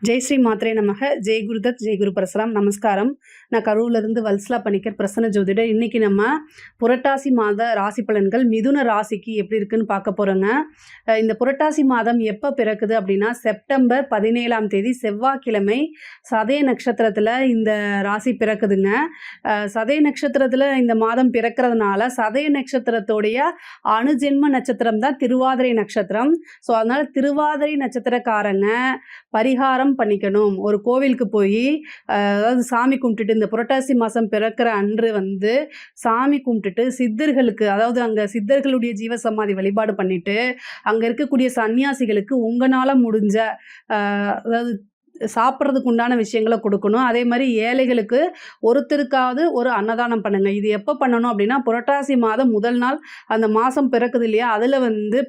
ஜெய் ஸ்ரீ மாத்ரே நமக. ஜெய் குருதத், ஜெய் குரு பரசுராம். நமஸ்காரம். நான் கரூர்லேருந்து வல்சலா பணிக்கர், பிரசன்ன ஜோதிடர். இன்றைக்கி நம்ம புரட்டாசி மாத ராசி பலன்கள் மிதுன ராசிக்கு எப்படி இருக்குன்னு பார்க்க போகிறோங்க. இந்த புரட்டாசி மாதம் எப்போ பிறக்குது அப்படின்னா செப்டம்பர் 17ஆம் தேதி செவ்வாய்க்கிழமை சதய நட்சத்திரத்தில் இந்த ராசி பிறக்குதுங்க. சதய நட்சத்திரத்தில் இந்த மாதம் பிறக்கிறதுனால சதய நட்சத்திரத்தோடைய அணுஜென்ம நட்சத்திரம் தான் திருவாதிரை நட்சத்திரம். ஸோ அதனால் திருவாதிரை நட்சத்திரக்காரங்க பரிகாரம் பண்ணிக்கணும். ஒரு கோவிலுக்கு போய் அதாவது சாமி கும்பிட்டுட்டு இந்த புரட்டாசி மாதம் பிறக்கிற அன்று சாமி கும்பிட்டுட்டு சித்தர்களுக்கு, அதாவது அங்கே சித்தர்களுடைய ஜீவசமாதி வழிபாடு பண்ணிட்டு அங்கே இருக்கக்கூடிய சன்னியாசிகளுக்கு உங்களால் முடிஞ்ச அதாவது சாப்பிட்றதுக்கு உண்டான விஷயங்களை கொடுக்கணும். அதே மாதிரி ஏழைகளுக்கு ஒருத்தருக்காவது ஒரு அன்னதானம் பண்ணுங்கள். இது எப்போ பண்ணணும் அப்படின்னா புரட்டாசி மாதம் முதல் நாள் அந்த மாதம் பிறக்குது இல்லையா, அதில்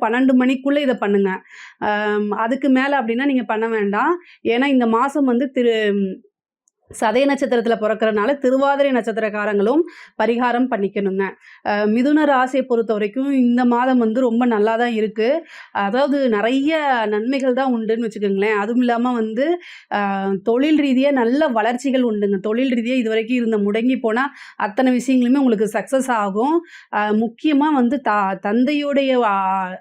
12 மணிக்குள்ளே இதை பண்ணுங்கள். அதுக்கு மேலே அப்படின்னா நீங்கள் பண்ண வேண்டாம். ஏன்னா இந்த மாதம் சதய நட்சத்திரத்தில் பிறக்கிறனால திருவாதிரை நட்சத்திரக்காரங்களும் பரிகாரம் பண்ணிக்கணுங்க. மிதுன ராசியை பொறுத்த வரைக்கும் இந்த மாதம் ரொம்ப நல்லா தான் இருக்குது. அதாவது நிறைய நன்மைகள் தான் உண்டுன்னு வச்சுக்கோங்களேன். அதுவும் இல்லாமல் தொழில் ரீதியாக நல்ல வளர்ச்சிகள் உண்டுங்க. தொழில் ரீதியாக இது வரைக்கும் இருந்த முடங்கி போனால் அத்தனை விஷயங்களுமே உங்களுக்கு சக்ஸஸ் ஆகும். முக்கியமாக தந்தையோடைய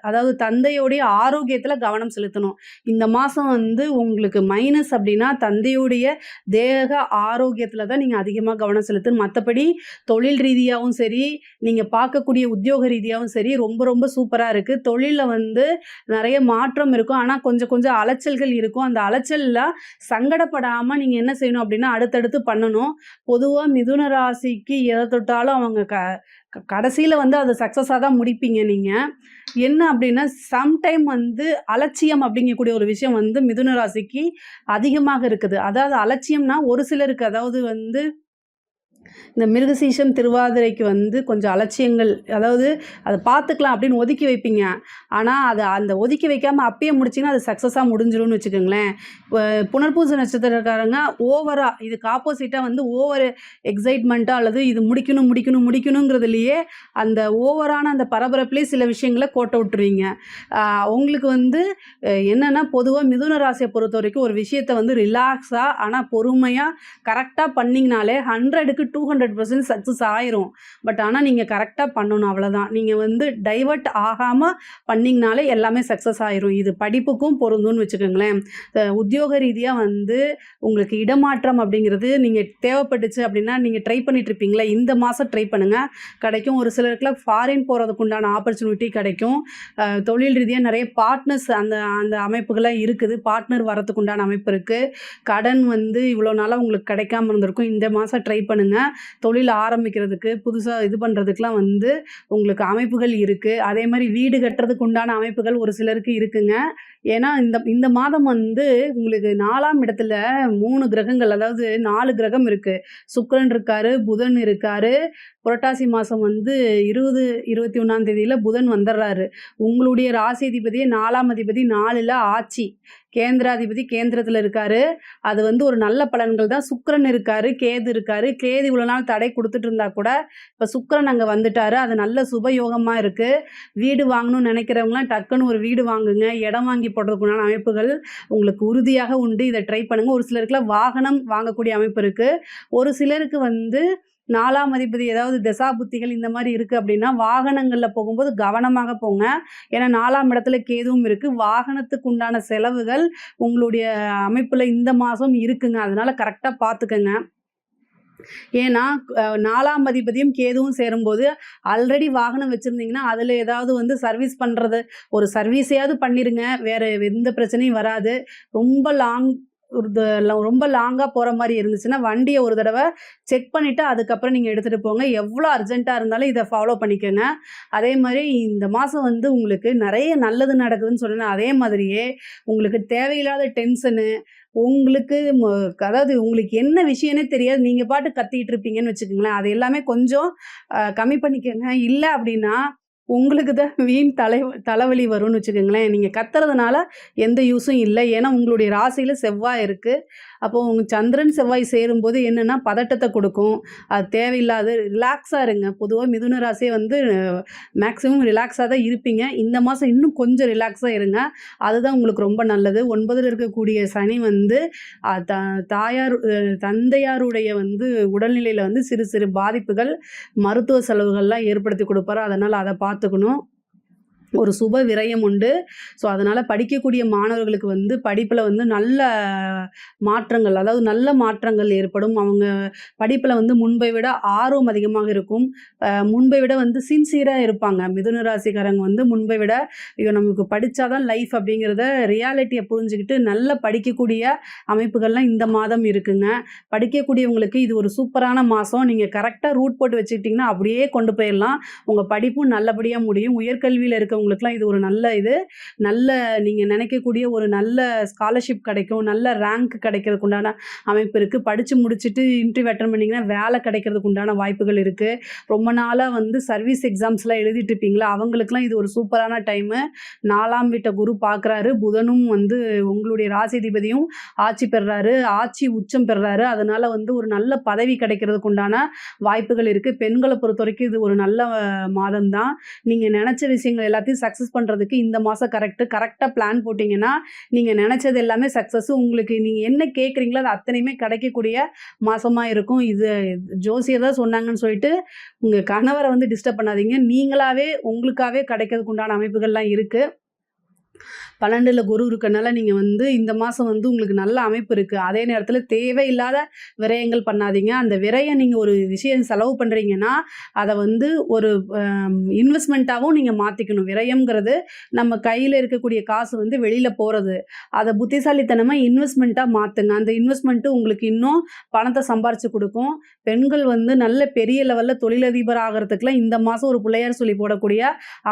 அதாவது தந்தையோடைய ஆரோக்கியத்தில் கவனம் செலுத்தணும். இந்த மாதம் உங்களுக்கு மைனஸ் அப்படின்னா தந்தையுடைய தேக ஆரோக்கியத்தில் தான் நீங்கள் அதிகமாக கவனம் செலுத்தணும். மற்றபடி தொழில் ரீதியாகவும் சரி, நீங்கள் பார்க்கக்கூடிய உத்தியோக ரீதியாகவும் சரி ரொம்ப ரொம்ப சூப்பராக இருக்குது. தொழிலில் நிறைய மாற்றம் இருக்கும். ஆனால் கொஞ்சம் கொஞ்சம் அலைச்சல்கள் இருக்கும். அந்த அலைச்சலில் சங்கடப்படாமல் நீங்கள் என்ன செய்யணும் அப்படின்னா அடுத்தடுத்து பண்ணணும். பொதுவாக மிதுன ராசிக்கு எதை தொட்டாலும் அவங்க கடைசியில் அதை சக்ஸஸாக தான் முடிப்பீங்க. நீங்கள் என்ன அப்படின்னா சம்டைம் அலட்சியம் அப்படிங்கக்கூடிய ஒரு விஷயம் மிதுன ராசிக்கு அதிகமாக இருக்குது. அதாவது அலட்சியம்னா ஒரு சிலருக்கு, அதாவது இந்த மிருகசீஷம் திருவாதிரைக்கு கொஞ்சம் அலட்சியங்கள், அதாவது அதை பார்த்துக்கலாம் அப்படின்னு ஒதுக்கி வைப்பீங்க. ஆனால் அந்த ஒதுக்கி வைக்காமல் அப்பயே முடிச்சிங்கன்னா அது சக்ஸஸாக முடிஞ்சிடும்னு வச்சுக்கோங்களேன். புனர்பூச நட்சத்திரக்காரங்க ஓவராக இதுக்கு ஆப்போசிட்டாக ஓவர் எக்ஸைட்மெண்ட்டாக அல்லது இது முடிக்கணுங்கிறதுலையே அந்த ஓவரான அந்த பரபரப்புலேயே சில விஷயங்களை கோட்டை விட்டுருவீங்க. உங்களுக்கு என்னென்னா பொதுவாக மிதுன ராசியை பொறுத்த வரைக்கும் ஒரு விஷயத்தை ரிலாக்ஸாக ஆனால் பொறுமையாக கரெக்டாக பண்ணிங்கனாலே 100க்கு 200% சக்ஸஸ் ஆயிரும். பட் ஆனால் நீங்கள் கரெக்டாக பண்ணணும், அவ்வளோதான். நீங்கள் டைவர்ட் ஆகாமல் பண்ணிங்கனாலே எல்லாமே சக்ஸஸ் ஆயிரும். இது படிப்புக்கும் பொருந்தும்னு வச்சுக்கோங்களேன். உத்தியோக ரீதியாக உங்களுக்கு இடமாற்றம் அப்படிங்கிறது நீங்கள் தேவைப்பட்டுச்சு அப்படின்னா நீங்கள் ட்ரை பண்ணிட்டுருப்பீங்களா, இந்த மாதம் ட்ரை பண்ணுங்கள், கிடைக்கும். ஒரு சிலருக்குலாம் ஃபாரின் போகிறதுக்கு உண்டான ஆப்பர்ச்சுனிட்டி கிடைக்கும். தொழில் ரீதியாக நிறைய பார்ட்னர்ஸ் அந்த அந்த அமைப்புகளாக இருக்குது. பார்ட்னர் வரதுக்கு உண்டான அமைப்பு இருக்குது. கடன் இவ்வளோ நாளாக உங்களுக்கு கிடைக்காம இருந்திருக்கும். இந்த மாதம் ட்ரை பண்ணுங்கள். தொழில் ஆரம்பிக்கிறதுக்கு புதுசாக இது பண்ணுறதுக்கெலாம் உங்களுக்கு அமைப்புகள் இருக்குது. அதே மாதிரி வீடு கட்டுறதுக்கு உண்டான அமைப்புகள் ஒரு சிலருக்கு இருக்குங்க. ஏன்னா இந்த மாதம் உங்களுக்கு 4ஆம் இடத்துல 3 கிரகங்கள், அதாவது 4 கிரகம் இருக்குது. சுக்கிரன் இருக்காரு, புதன் இருக்காரு. புரட்டாசி மாதம் 20, 21ஆம் தேதியில் புதன் வந்துடுறாரு. உங்களுடைய ராசி அதிபதியே 4ஆம் அதிபதி 4ல் ஆட்சி, கேந்திராதிபதி கேந்திரத்தில் இருக்காரு. அது ஒரு நல்ல பலன்கள் தான். சுக்கிரன் இருக்காரு, கேது இருக்காரு. கேது இவ்வளோ நாள் தடை கொடுத்துட்டு இருந்தா கூட இப்போ சுக்கிரன் அங்கே வந்துட்டாரு. அது நல்ல சுபயோகமாக இருக்குது. வீடு வாங்கணும்னு நினைக்கிறவங்களாம் டக்குன்னு ஒரு வீடு வாங்குங்க. இடம் வாங்கி போடுறதுக்குண்டான அமைப்புகள் உங்களுக்கு உறுதியாக உண்டு. இதை ட்ரை பண்ணுங்கள். ஒரு சிலருக்குலாம் வாகனம் வாங்கக்கூடிய அமைப்பு இருக்குது. ஒரு சிலருக்கு 4ஆம் அதிபதி ஏதாவது தசா புத்திகள் இந்த மாதிரி இருக்குது அப்படின்னா வாகனங்களில் போகும்போது கவனமாக போங்க. ஏன்னா 4ஆம் இடத்துல கேதுவும் இருக்குது. வாகனத்துக்கு உண்டான செலவுகள் உங்களுடைய அமைப்பில் இந்த மாதம் இருக்குங்க. அதனால் கரெக்டாக பார்த்துக்கங்க. ஏன்னா 4ஆம் அதிபதியும் கேதுவும் சேரும்போது ஆல்ரெடி வாகனம் வச்சுருந்தீங்கன்னா அதில் ஏதாவது சர்வீஸ் பண்ணுறது, ஒரு சர்வீஸையாவது பண்ணிடுங்க. வேறு எந்த பிரச்சனையும் வராது. ரொம்ப லாங்காக போகிற மாதிரி இருந்துச்சுன்னா வண்டியை ஒரு தடவை செக் பண்ணிவிட்டு அதுக்கப்புறம் நீங்கள் எடுத்துகிட்டு போங்க. எவ்வளோ அர்ஜென்ட்டாக இருந்தாலும் இதை ஃபாலோ பண்ணிக்கோங்க. அதே மாதிரி இந்த மாதம் உங்களுக்கு நிறைய நல்லது நடக்குதுன்னு சொன்னேன். அதே மாதிரியே உங்களுக்கு தேவையில்லாத டென்ஷனு, உங்களுக்கு அதாவது உங்களுக்கு என்ன விஷயம்னே தெரியாது, நீங்கள் பாட்டு கத்திக்கிட்டு இருப்பீங்கன்னு வச்சுக்கோங்களேன். அது எல்லாமே கொஞ்சம் கம்மி பண்ணிக்கோங்க. இல்லை அப்படின்னா உங்களுக்கு தான் வீண் தலைவலி வரும்னு வச்சுக்கோங்களேன். நீங்க கத்துறதுனால எந்த யூஸும் இல்ல. ஏன்னா, உங்களுடைய ராசியில செவ்வாய் இருக்கு. அப்போ உங்க சந்திரன், செவ்வாய் சேரும்போது என்னன்னா, பதட்டத்த குடுக்கும். அது தேவையில்லாத ரிலாக்ஸா இருங்க. பொதுவா மிதுன ராசியே வந்து மேக்ஸிமம் ரிலாக்ஸா தான் இருப்பீங்க. இந்த மாசம் இன்னும் கொஞ்சம் ரிலாக்ஸா இருங்க. அதுதான் உங்களுக்கு ரொம்ப நல்லது. 9ல இருக்கக்கூடிய சனி வந்து அ த தாயார் தந்தையாருடைய வந்து உடல்நிலையில வந்து சிறு சிறு பாதிப்புகள், மருத்துவ செலவுகள்லாம் ஏற்படுத்தி குடுப்பாரு. அதனால அத பார்த்துக்கணும். ஒரு சுப விரயம் உண்டு. ஸோ, அதனால படிக்கக்கூடிய மாணவர்களுக்கு வந்து படிப்புல வந்து நல்ல மாற்றங்கள், அதாவது நல்ல மாற்றங்கள் ஏற்படும். அவங்க படிப்புல வந்து முன்பை விட ஆர்வம் அதிகமாக இருக்கும். முன்பை விட வந்து சின்சியரா இருப்பாங்க. மிதுன ராசிக்காரங்க வந்து முன்பை விட, ஐயோ! நமக்கு படிச்சா தான் லைஃப் அப்படிங்கிறத ரியாலிட்டிய புரிஞ்சுகிட்டு நல்லா படிக்கக்கூடிய அமைப்புகள்லாம் இந்த மாதம் இருக்குங்க. படிக்கக்கூடியவங்களுக்கு இது ஒரு சூப்பரான மாசம். நீங்க கரெக்ட்டா ரூட் போட்டு வச்சுக்கிட்டீங்கன்னா, அப்படியே கொண்டு போயிரலாம். உங்க படிப்பும் நல்லபடியா முடியும். உயர்கல்வியில இருக்கவங்களுக்குலாம் இது ஒரு நல்ல இது. நல்ல நீங்க நினைக்கக்கூடிய ஒரு நல்ல ஸ்காலர்ஷிப் கிடைக்கும். நல்ல ரேங்க் கிடைக்கிறதுக்கு உண்டான அமைப்பு இருக்கு. படிச்சு முடிச்சுட்டு இன்டர்வியூ அட்டெண்ட் பண்ணீங்கன்னா, வேலை கிடைக்கிறதுக்கு உண்டான வாய்ப்புகள் இருக்கு. ரொம்ப நாளா வந்து சர்வீஸ் எக்ஸாம்ஸ்லாம் எழுதிட்டு இருப்பீங்களா, அவங்களுக்குலாம் இது ஒரு சூப்பரான டைமு. 4ஆம் வீட்ட குரு பார்க்குறாரு. புதனும் வந்து உங்களுடைய ராசிதிபதியும் ஆட்சி பெறுறாரு. ஆட்சி உச்சம் பெறுறாரு. அதனால வந்து ஒரு நல்ல பதவி கிடைக்கிறதுக்கு உண்டான வாய்ப்புகள் இருக்கு. பெண்கள பொறுத்தவரைக்கும் இது ஒரு நல்ல மாதம் தான். நீங்க நெனச்ச விஷயங்கள் எல்லாத்தையும் சக்சஸ் பண்றதுக்கு இந்த மாசம் கரெக்ட்டா பிளான் போட்டீங்கன்னா, நீங்க நெனச்சது எல்லாமே சக்சஸ். உங்களுக்கு நீங்க என்ன கேட்குறீங்களோ, அது அத்தனையுமே கிடைக்கக்கூடிய மாசமா இருக்கும். இது ஜோசியர் தான் சொன்னாங்கன்னு சொல்லிட்டு, உங்க கணவர வந்து டிஸ்டர்ப் பண்ணாதீங்க. நீங்களாவே உங்களுக்காவே கிடைக்கிறதுக்கு உண்டான அமைப்புகள்லாம் இருக்கு. 12ல குரு இருக்கனால நீங்க வந்து இந்த மாசம் வந்து உங்களுக்கு நல்ல அமைப்பு இருக்கு. அதே நேரத்தில தேவையில்லாத விரயங்கள் பண்ணாதீங்க. அந்த விரயம் நீங்க ஒரு விஷயம் செலவு பண்றீங்கன்னா, அத வந்து ஒரு இன்வெஸ்ட்மென்ட்டாவும் நீங்க மாத்திக்கணும். விரயம்ங்கிறது நம்ம கையில இருக்கக்கூடிய காசு வந்து வெளியில போறது. அத புத்திசாலித்தனமா இன்வெஸ்ட்மென்ட்டா மாத்துங்க. அந்த இன்வெஸ்ட்மென்ட் உங்களுக்கு இன்னும் பணத்த சம்பாரிச்சு குடுக்கும். பெண்கள் வந்து நல்ல பெரிய லெவல்ல தொழிலதிபர் ஆகறதுக்குலாம் இந்த மாசம் ஒரு பிள்ளையார் சொல்லி போடக்கூடிய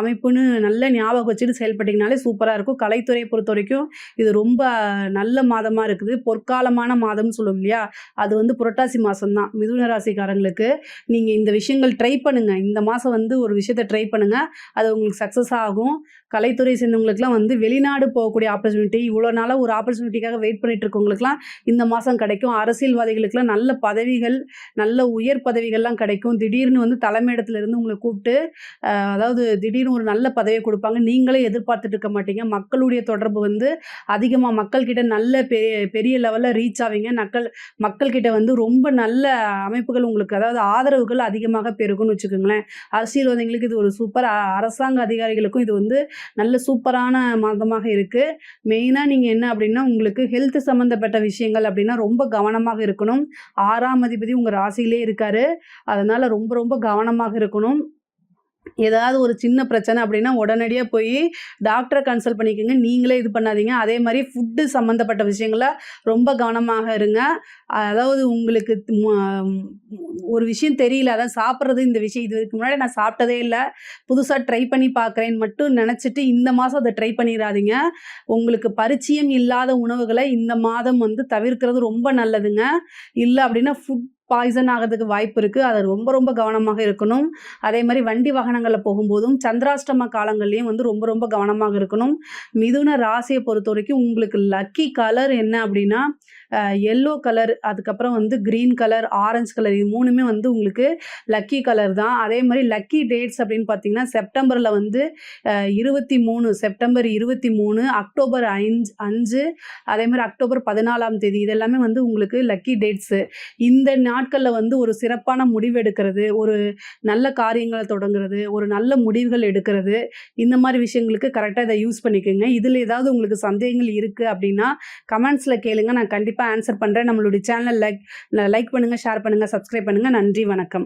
அமைப்புன்னு நல்லா ஞாபகம் வச்சுட்டு செயல்பட்டீங்கனாலே சூப்பரா இருக்கும். கலைத்துறையை பொறுத்தவரைக்கும் இது ரொம்ப நல்ல மாதமா இருக்குது. பொற்காலமான மாதம்னு சொல்லுவோம் இல்லையா? அது வந்து புரட்டாசி மாசம் தான். மிதுன ராசிக்காரங்களுக்கு நீங்க இந்த விஷயங்கள் ட்ரை பண்ணுங்க. இந்த மாசம் வந்து ஒரு விஷயத்த ட்ரை பண்ணுங்க. அது உங்களுக்கு சக்சஸ் ஆகும். கலைத்துறை சேர்ந்தவங்களுக்குலாம் வந்து வெளிநாடு போகக்கூடிய ஆப்பர்ச்சுனிட்டி, இவ்வளோ நாளா ஒரு ஆப்பர்ச்சுனிட்டிக்காக வெயிட் பண்ணிட்டு இருக்கவங்களுக்குலாம் இந்த மாசம் கிடைக்கும். அரசியல்வாதிகளுக்குலாம் நல்ல பதவிகள், நல்ல உயர் பதவிகள்லாம் கிடைக்கும். திடீர்னு வந்து தலைமையிடத்துல இருந்து உங்கள கூப்பிட்டு, அதாவது திடீர்னு ஒரு நல்ல பதவிய குடுப்பாங்க. நீங்களே எதிர்பார்த்துட்டு இருக்க மாட்டீங்க. மக்களுடைய தொடர்பு வந்து அதிகமா மக்கள்கிட்ட நல்ல பெரிய லெவல்ல ரீச் ஆவீங்க. மக்கள்கிட்ட வந்து ரொம்ப நல்ல அமைப்புகள் உங்களுக்கு, அதாவது ஆதரவுகள் அதிகமாக பெருகும்னு வச்சுக்கோங்களேன். அரசியல்வாதிகளுக்கு இது ஒரு சூப்பர். அரசாங்க அதிகாரிகளுக்கும் இது வந்து நல்ல சூப்பரான மாதமாக இருக்கு. மெயினா நீங்க என்ன அப்படின்னா, உங்களுக்கு ஹெல்த் சம்மந்தப்பட்ட விஷயங்கள் அப்படின்னா ரொம்ப கவனமாக இருக்கணும். 6ஆம் அதிபதி உங்க ராசியிலே இருக்காரு. அதனால ரொம்ப ரொம்ப கவனமாக இருக்கணும். ஏதாவது ஒரு சின்ன பிரச்சனை அப்படின்னா உடனடியா போய் டாக்டர கன்சல்ட் பண்ணிக்கங்க. நீங்களே இது பண்ணாதீங்க. அதே மாரி ஃபுட்டு சம்மந்தப்பட்ட விஷயங்கள்ல ரொம்ப கவனமாக இருங்க. அதாவது உங்களுக்கு ஒரு விஷயம் தெரியல. அதான் சாப்பிடுறது இந்த விஷயம் இதுக்கு முன்னாடி நான் சாப்பிட்டதே இல்ல. புதுசா ட்ரை பண்ணி பார்க்குறேன்னு மட்டும் நெனச்சுட்டு இந்த மாசம் அத ட்ரை பண்ணிறாதீங்க. உங்களுக்கு பரிச்சயம் இல்லாத உணவுகள இந்த மாதம் வந்து தவிர்க்கிறது ரொம்ப நல்லதுங்க. இல்ல அப்படின்னா ஃபுட் பாய்சன் ஆகறதுக்கு வாய்ப்பு இருக்கு. அத ரொம்ப ரொம்ப கவனமாக இருக்கணும். அதே மாரி வண்டி வாகனங்கள்ல போகும்போதும், சந்திராஷ்டம காலங்கள்லயும் வந்து ரொம்ப ரொம்ப கவனமாக இருக்கணும். மிதுன ராசிய பொறுத்தவரைக்கும் உங்களுக்கு லக்கி கலர் என்ன அப்படின்னா, எல்லோ கலர், அதுக்கப்புறம் வந்து கிரீன் கலர், ஆரஞ்சு கலர், இது 3மே வந்து உங்களுக்கு லக்கி கலர் தான். அதே மாரி லக்கி டேட்ஸ் அப்படின்னு பார்த்தீங்கன்னா, செப்டம்பர்ல வந்து 23 செப்டம்பர் 23, அக்டோபர் 5, அதே மாரி அக்டோபர் 14ஆம் தேதி இது எல்லாமே வந்து உங்களுக்கு லக்கி டேட்ஸு. இந்த நாட்கள்ல வந்து ஒரு சிறப்பான முடிவு எடுக்கிறது, ஒரு நல்ல காரியங்கள தொடங்குறது, ஒரு நல்ல முடிவுகள் எடுக்கிறது, இந்த மாரி விஷயங்களுக்கு கரெக்ட்டா இத யூஸ் பண்ணிக்கங்க. இதுல ஏதாவது உங்களுக்கு சந்தேகங்கள் இருக்கு அப்படின்னா, கமெண்ட்ஸ்ல கேளுங்க. நான் கண்டிப்பா ஆன்சர் பண்றேன். நம்மளுடைய சேனல் லைக் பண்ணுங்க, ஷேர் பண்ணுங்க, சப்ஸ்கிரைப் பண்ணுங்க. நன்றி, வணக்கம்.